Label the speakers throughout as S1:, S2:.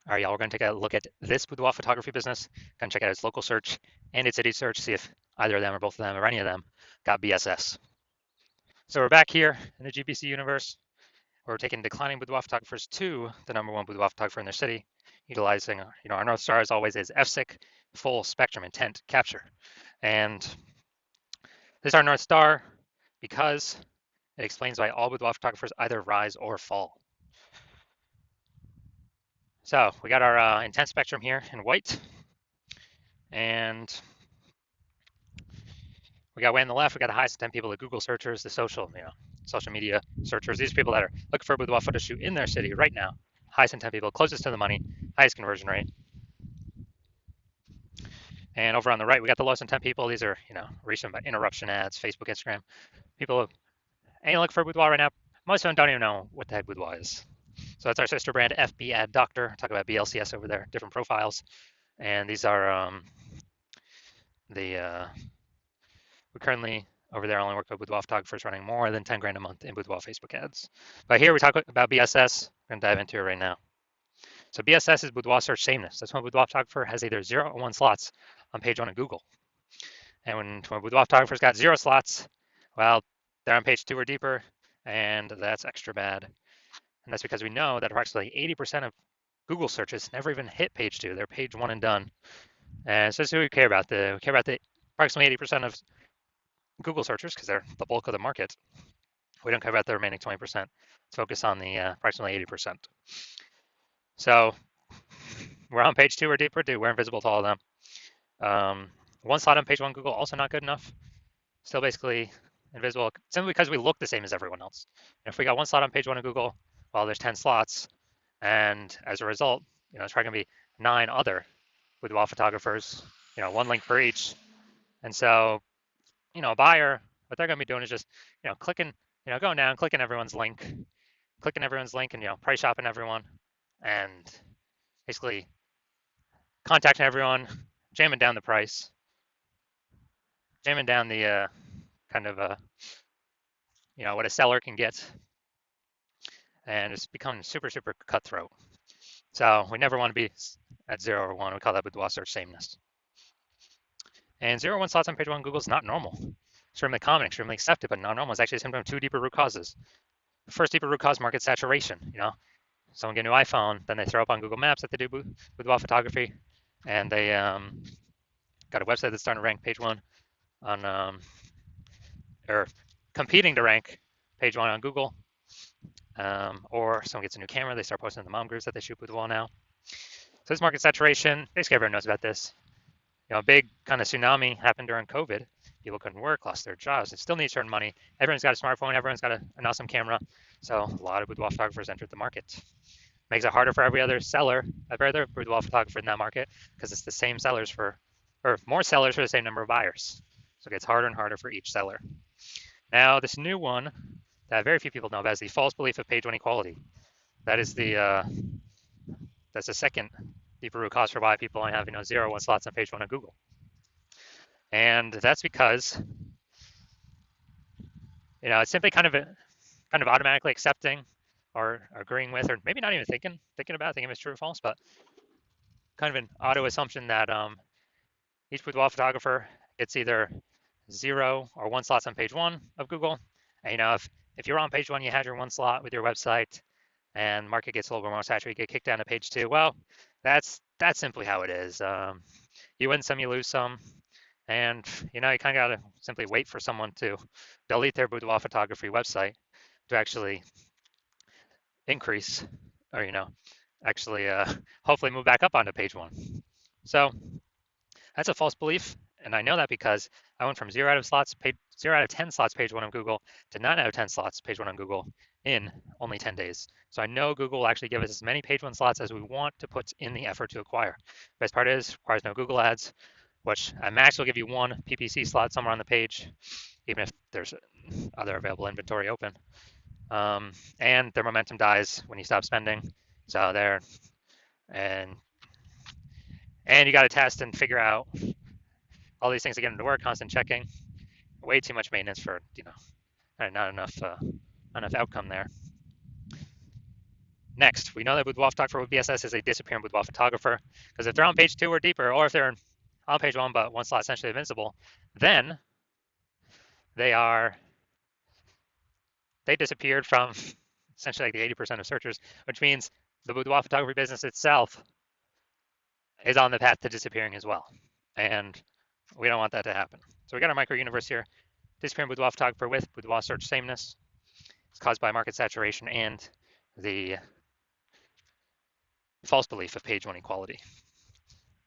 S1: All right, y'all, we're going to take a look at this boudoir photography business. Going to check out its local search and its city search, see if either of them or both of them or any of them got BSS. So we're back here in the GBC universe. We're taking declining boudoir photographers to the #1 boudoir photographer in their city, utilizing, our North Star as always is FSIC, full spectrum intent capture. And this is our North Star because it explains why all boudoir photographers either rise or fall. So we got our intent spectrum here in white, and we got way on the left, we got the highest intent people, the Google searchers, the social media searchers. These people that are looking for a boudoir photo shoot in their city right now. Highest intent people, closest to the money, highest conversion rate. And over on the right, we got the lowest intent people. These are, reached by interruption ads, Facebook, Instagram. People ain't looking for a boudoir right now. Most of them don't even know what the heck boudoir is. So that's our sister brand, FB Ad Doctor. Talk about BLCS over there, different profiles. And these are we currently over there only work with boudoir photographers running more than 10 grand a month in boudoir Facebook ads. But here we talk about BSS. We're going to dive into it right now. So BSS is boudoir search sameness. That's when a boudoir photographer has either 0 or 1 slots on page 1 of Google. And when a boudoir photographer's got 0 slots, well, they're on page 2 or deeper, and that's extra bad. And that's because we know that approximately 80% of Google searches never even hit page 2. They're page 1 and done. And so that's who we care about. We care about the approximately 80% of Google searchers because they're the bulk of the market. We don't care about the remaining 20%. Let's focus on the approximately 80%. So we're on page 2 or deeper, we're invisible to all of them. 1 slot on page 1 Google, also not good enough. Still basically invisible, simply because we look the same as everyone else. And if we got 1 slot on page 1 of Google, well, there's 10 slots. And as a result, it's probably going to be 9 other boudoir photographers, 1 link for each. And so, a buyer, what they're going to be doing is just, clicking, going down, clicking everyone's link, and, price shopping everyone, and basically contacting everyone, jamming down the price, jamming down the kind of, what a seller can get. And it's become super, super cutthroat. So we never want to be at 0 or 1. We call that boudoir search sameness. And 0 or 1 slots on page 1 Google is not normal. Extremely common, extremely accepted, but not normal. It's actually a symptom of 2 deeper root causes. The first deeper root cause, market saturation. Someone get a new iPhone, then they throw up on Google Maps that they do boudoir photography, and they got a website that's starting to rank page 1 on, or competing to rank page 1 on Google. Or someone gets a new camera, they start posting in the mom groups that they shoot boudoir now. So this market saturation, basically everyone knows about this. A big kind of tsunami happened during COVID. People couldn't work, lost their jobs. They still need to earn money. Everyone's got a smartphone. Everyone's got an awesome camera. So a lot of boudoir photographers entered the market. Makes it harder for every other seller, every other boudoir photographer in that market, because it's the same sellers or more sellers for the same number of buyers. So it gets harder and harder for each seller. Now, this new one that very few people know about is the false belief of page 1 equality. That is that's the second deeper root cause for why people only have 0 or 1 slots on page 1 of Google. And that's because it's simply kind of automatically accepting or agreeing with, or maybe not even thinking about if it's true or false, but kind of an auto assumption that each boudoir photographer gets either 0 or 1 slots on page 1 of Google. And if you're on page 1, you had your 1 slot with your website, and market gets a little bit more saturated, you get kicked down to page 2. Well, that's simply how it is. You win some, you lose some. And, you kind of got to simply wait for someone to delete their boudoir photography website to actually increase or, actually hopefully move back up onto page 1. So that's a false belief. And I know that because I went from 0 out of 10 slots page 1 on Google to 9 out of 10 slots page 1 on Google in only 10 days. So I know Google will actually give us as many page 1 slots as we want to put in the effort to acquire. Best part is, requires no Google ads, which at max will give you 1 PPC slot somewhere on the page, even if there's other available inventory open. And their momentum dies when you stop spending. So there, and you got to test and figure out all these things to get them to work, constant checking. Way too much maintenance for, not enough outcome there. Next, we know that Boudoir photographer with BSS is a disappearing Boudoir photographer, because if they're on page 2 or deeper, or if they're on page 1 but one slot essentially invincible, then they disappeared from essentially like the 80% of searchers, which means the boudoir photography business itself is on the path to disappearing as well. And we don't want that to happen. So we got our micro universe here. Disappearing boudoir photographer with boudoir search sameness. It's caused by market saturation and the false belief of page 1 equality.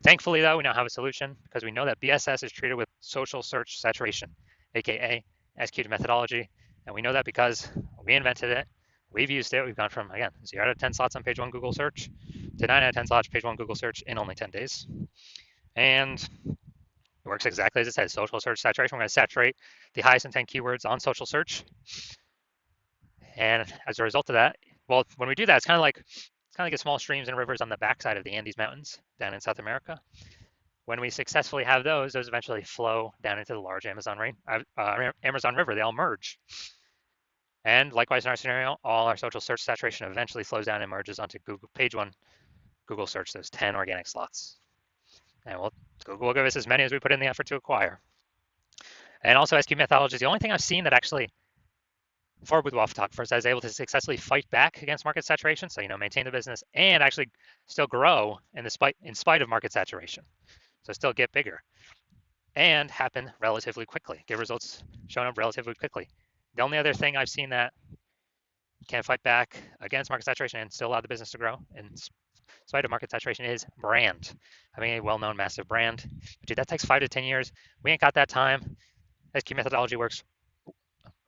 S1: Thankfully, though, we now have a solution because we know that BSS is treated with social search saturation, aka executed methodology. And we know that because we invented it, we've used it. We've gone from, again, 0 out of 10 slots on page 1 Google search to 9 out of 10 slots page 1 Google search in only 10 days. And it works exactly as it says, social search saturation. We're going to saturate the highest intent keywords on social search. And as a result of that, well, when we do that, it's kind of like small streams and rivers on the backside of the Andes Mountains down in South America. When we successfully have those eventually flow down into the large Amazon River. They all merge. And likewise in our scenario, all our social search saturation eventually flows down and merges onto Google page 1 Google search, those 10 organic slots. And Google will give us as many as we put in the effort to acquire. And also SQ methodology is the only thing I've seen that actually, for boudoir photographers, that is able to successfully fight back against market saturation. So, maintain the business and actually still grow in spite of market saturation. So still get bigger and happen relatively quickly, get results shown up relatively quickly. The only other thing I've seen that can fight back against market saturation and still allow the business to grow in spite of market saturation is brand. Having a well-known massive brand. Dude, that takes 5 to 10 years. We ain't got that time. SQ methodology works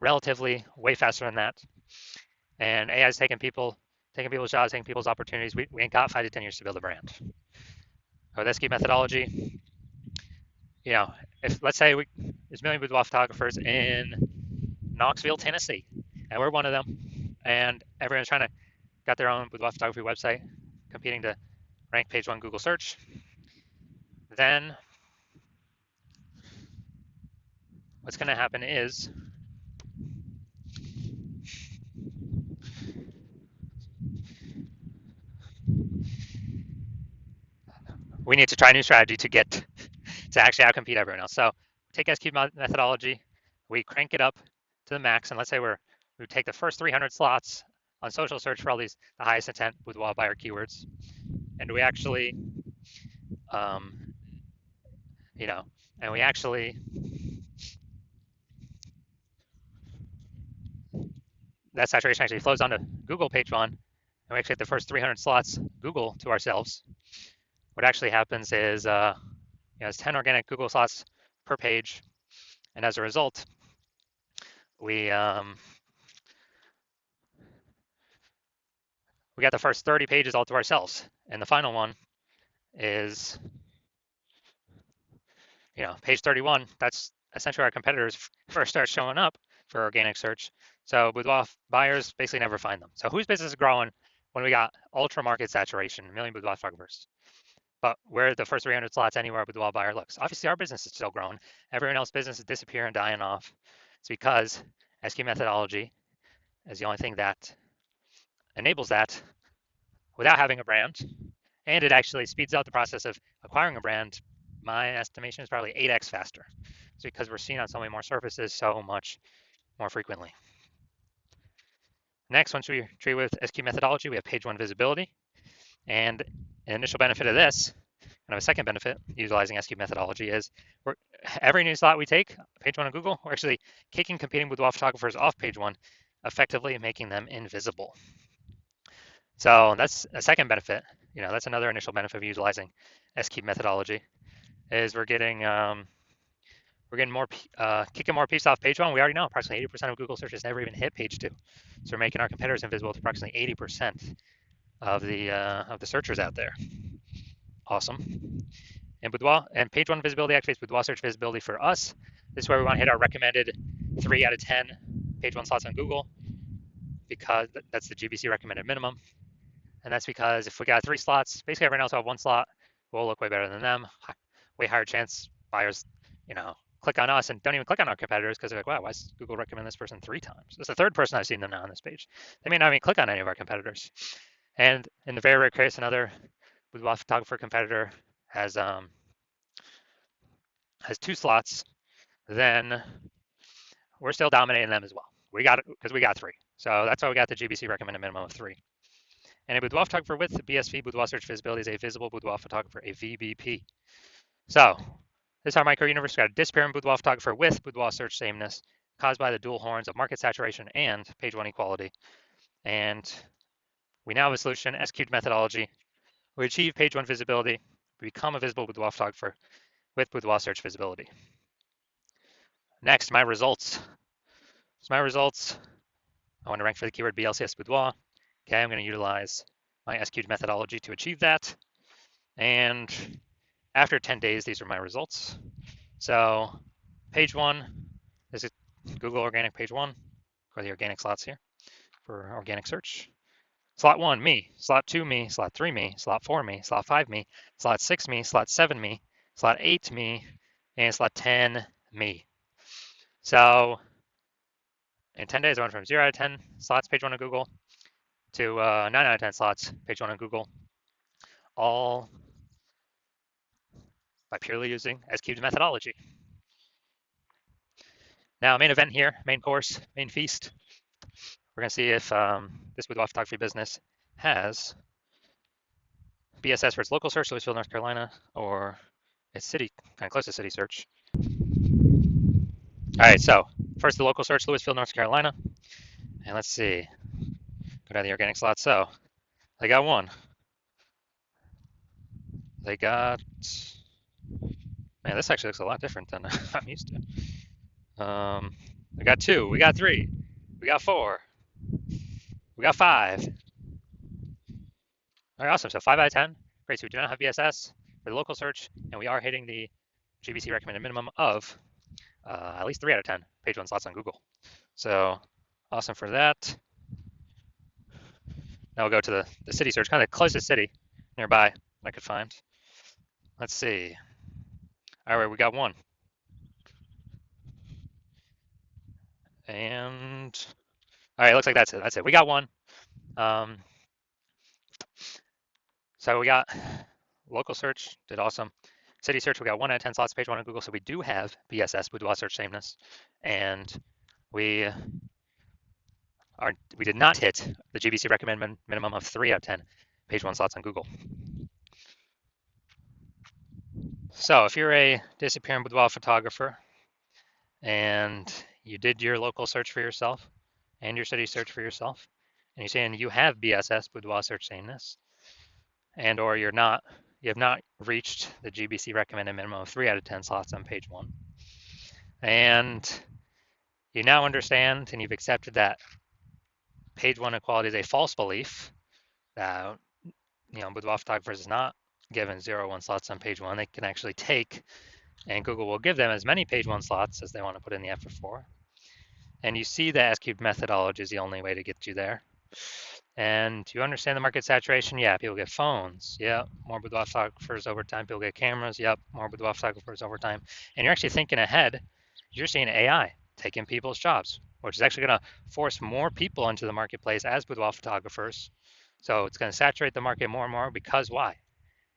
S1: relatively way faster than that. And AI is taking people's jobs, taking people's opportunities. We ain't got 5 to 10 years to build a brand. With SQ methodology, if let's say there's a million boudoir photographers in Knoxville, Tennessee, and we're one of them, and everyone's got their own boudoir photography website, competing to rank page 1 Google search, then what's going to happen is we need to try a new strategy to actually outcompete everyone else. So take SQ methodology, we crank it up to the max, and let's say we take the first 300 slots on social search for all the highest intent boudoir buyer keywords, and we actually, that saturation actually flows onto Google page 1, and we actually get the first 300 slots Google to ourselves. What actually happens is, it's 10 organic Google slots per page, and as a result, we got the first 30 pages all to ourselves, and the final one is, page 31. That's essentially our competitors first start showing up for organic search. So boudoir buyers basically never find them. So whose business is growing when we got ultra market saturation, a million boudoir photographers? But where the first 300 slots anywhere a boudoir buyer looks. Obviously, our business is still growing. Everyone else's business is disappearing, dying off. It's because SQ methodology is the only thing that enables that without having a brand. And it actually speeds out the process of acquiring a brand. My estimation is probably 8x faster. It's because we're seen on so many more surfaces so much more frequently. Next, once we treat with SQ methodology, we have page 1 visibility. And an initial benefit of this, and a second benefit utilizing SQ methodology, is every new slot we take, page 1 of Google, we're actually kicking competing boudoir photographers off page 1, effectively making them invisible. So that's a second benefit. That's another initial benefit of utilizing SQ methodology, is we're getting more kicking more pieces off page 1. We already know approximately 80% of Google searches never even hit page 2, so we're making our competitors invisible to approximately 80% of the searchers out there. Awesome. And page 1 visibility activates boudoir search visibility for us. This is where we want to hit our recommended 3 out of 10 page 1 slots on Google, because that's the GBC recommended minimum. And that's because if we got 3 slots, basically everyone else will have 1 slot, we'll look way better than them. Way higher chance buyers, click on us and don't even click on our competitors because they're like, wow, why does Google recommend this person 3 times? It's the 3rd person I've seen them now on this page. They may not even click on any of our competitors. And in the very rare case, another boudoir photographer competitor has two slots, then we're still dominating them as well. We got it because we got three. So that's why we got the GBC recommended minimum of three. And a boudoir photographer with BSV, boudoir search visibility, is a visible boudoir photographer, a VBP. So this is our micro universe. We got a disappearing boudoir photographer with boudoir search sameness caused by the dual horns of market saturation and page one equality. And we now have a solution, execute methodology. We achieve page one visibility, we become a visible boudoir photographer with boudoir search visibility. Next, my results. So my results, I want to rank for the keyword BLCS boudoir. Okay, I'm going to utilize my execute methodology to achieve that. And after 10 days, these are my results. So page one is it Google organic page one, or the organic slots here for organic search. Slot one, me. Slot two, me. Slot three, me. Slot four, me. Slot five, me. Slot six, me. Slot seven, me. Slot eight, me. And slot 10, me. So in 10 days, I went from 0 out of 10 slots page one on Google to 9 out of 10 slots page one on Google, all by purely using S-cubed methodology. Now, main event here, main course, main feast. We're going to see if this boudoir photography business has BSS for its local search, Louisville, North Carolina, or its city, kind of close to city search. All right, so first the local search, Louisville, North Carolina. And let's see, go down the organic slot. So they got one. They got, man, this actually looks a lot different than I'm used to. We got two, we got three, we got four, we got five. All right, awesome. So 5 out of 10. Great. So we do not have BSS for the local search, and we are hitting the GBC recommended minimum of at least 3 out of 10 page one slots on Google. So awesome for that. Now we'll go to the city search, kind of the closest city nearby I could find. Let's see. All right, we got one. And all right, looks like that's it. That's it. We got one. So we got local search, did awesome. City search, we got 1 out of 10 slots page one on Google. So we do have BSS, boudoir search sameness, and we did not hit the GBC recommended minimum of 3 out of 10 page one slots on Google. So if you're a disappearing boudoir photographer and you did your local search for yourself and your city search for yourself, and you're saying you have BSS, boudoir search sameness, and or you have not reached the GBC recommended minimum of 3 out of 10 slots on page one, and you now understand and you've accepted that page one equality is a false belief, that boudoir photographers is not given 0-1 slots on page one. They can actually take, and Google will give them as many page one slots as they want to put in the effort for. And you see the S-cubed methodology is the only way to get you there. And you understand the market saturation? Yeah, people get phones. Yeah, more boudoir photographers over time. People get cameras. Yep, more boudoir photographers over time. And you're actually thinking ahead. You're seeing AI taking people's jobs, which is actually going to force more people into the marketplace as boudoir photographers. So it's going to saturate the market more and more because why?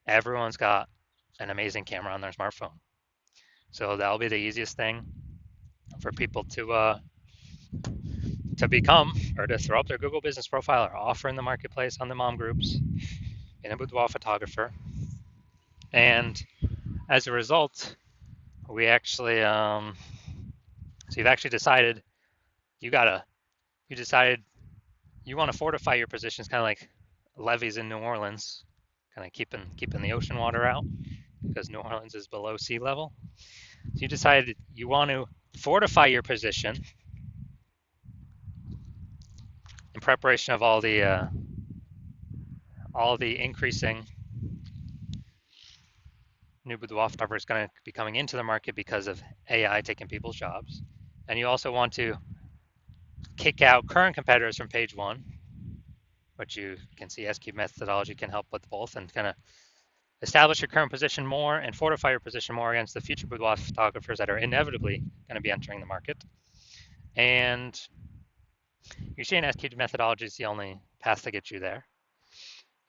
S1: Everyone's got an amazing camera on their smartphone. So that'll be the easiest thing for people to become, or to throw up their Google business profile or offer in the marketplace on the mom groups in a boudoir photographer. And as a result, we actually, so you've actually decided you decided you want to fortify your positions, kind of like levees in New Orleans, kind of keeping the ocean water out because New Orleans is below sea level. So you decided you want to fortify your position in preparation of all the increasing new boudoir photographers going to be coming into the market because of AI taking people's jobs. And you also want to kick out current competitors from page one, which you can see S-cubed methodology can help with both, and kind of establish your current position more and fortify your position more against the future boudoir photographers that are inevitably going to be entering the market. And you're seeing S-cubed methodology is the only path to get you there.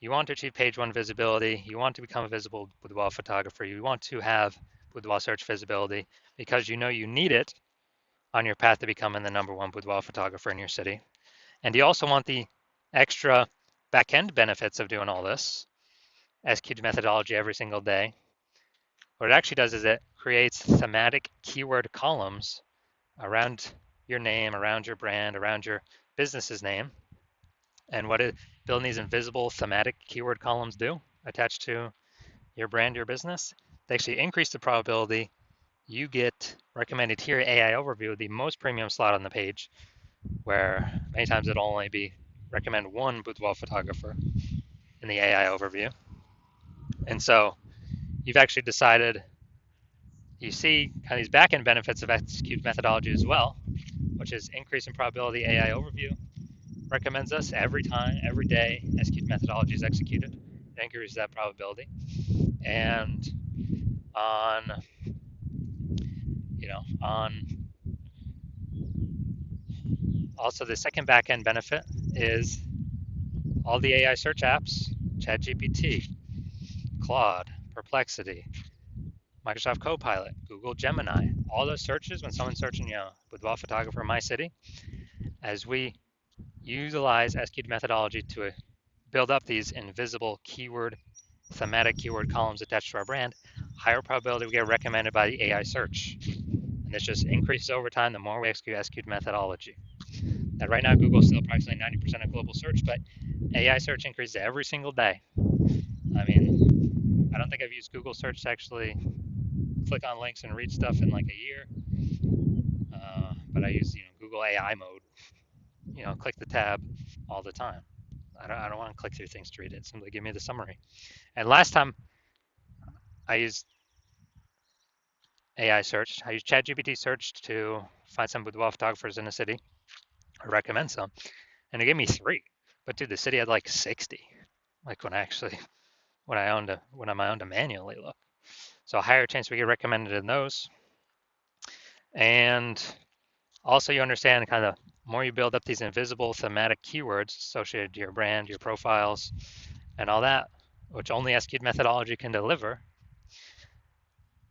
S1: You want to achieve page one visibility. You want to become a visible boudoir photographer. You want to have boudoir search visibility because you know you need it on your path to becoming the number one boudoir photographer in your city. And you also want the extra back-end benefits of doing all this, execute methodology every single day. What it actually does is it creates thematic keyword columns around your name, around your brand, around your business's name. And what building these invisible thematic keyword columns do attached to your brand, your business, they actually increase the probability you get recommended here AI overview, the most premium slot on the page, where many times it'll only be recommend one boudoir photographer in the AI overview. And so you've actually decided, you see kind of these back-end benefits of execute methodology as well, which is increase in probability AI overview recommends us every time, every day, execute methodology is executed. It increases that probability. And on, on also the second back-end benefit is all the AI search apps, ChatGPT, Claude, Perplexity, Microsoft Copilot, Google Gemini, all those searches when someone's searching, boudoir photographer in my city, as we utilize SQL methodology to build up these invisible thematic keyword columns attached to our brand, higher probability we get recommended by the AI search. And this just increases over time the more we execute SQL methodology. Now, right now, Google's still approximately 90% of global search, but AI search increases every single day. I mean, I don't think I've used Google search to actually click on links and read stuff in like a year. But I use, Google AI mode, click the tab all the time. I don't want to click through things to read it. Simply give me the summary. And last time I used AI search, I used ChatGPT search to find some boudoir photographers in a city. I recommend some, and it gave me 3. But dude, the city had like 60. Like when I owned to manually look. So a higher chance we get recommended in those. And also you understand kind of more you build up these invisible thematic keywords associated to your brand, your profiles, and all that, which only SQL methodology can deliver,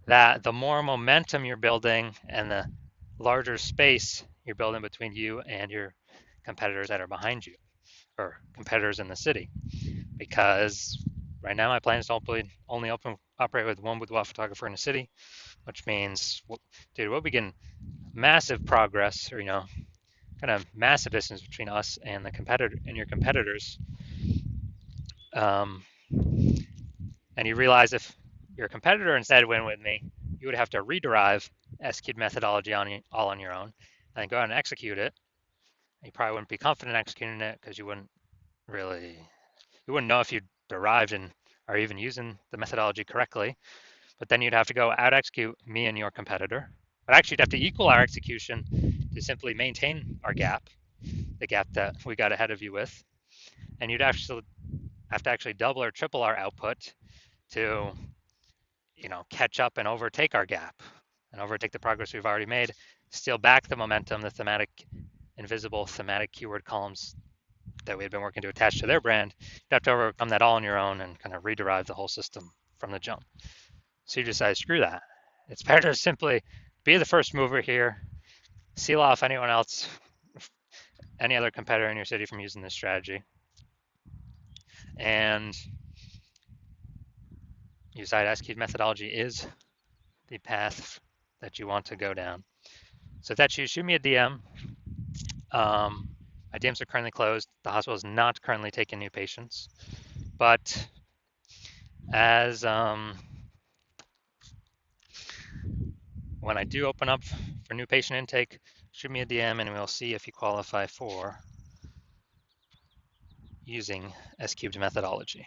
S1: that the more momentum you're building and the larger space you're building between you and your competitors that are behind you, or competitors in the city. Because right now my plan is to only operate with one boudoir photographer in a city, which means, dude, we'll begin massive progress, or kind of massive distance between us and your competitors. And you realize if your competitor instead went with me, you would have to rederive SQL methodology all on your own, and then go out and execute it. You probably wouldn't be confident executing it because you wouldn't know if you derived and are even using the methodology correctly. But then you'd have to go out execute me and your competitor. But actually, you'd have to equal our execution to simply maintain our gap, the gap that we got ahead of you with. And you'd actually have to actually double or triple our output to, catch up and overtake our gap and overtake the progress we've already made, steal back the momentum, the invisible thematic keyword columns that we had been working to attach to their brand. You'd have to overcome that all on your own and kind of rederive the whole system from the jump. So you decide, screw that. It's better to simply be the first mover here, seal off anyone else, any other competitor in your city from using this strategy. And you decide SQL methodology is the path that you want to go down. So if that's you, shoot me a DM. My DMs are currently closed. The hospital is not currently taking new patients. But as when I do open up for new patient intake, shoot me a DM and we'll see if you qualify for using S-cubed methodology.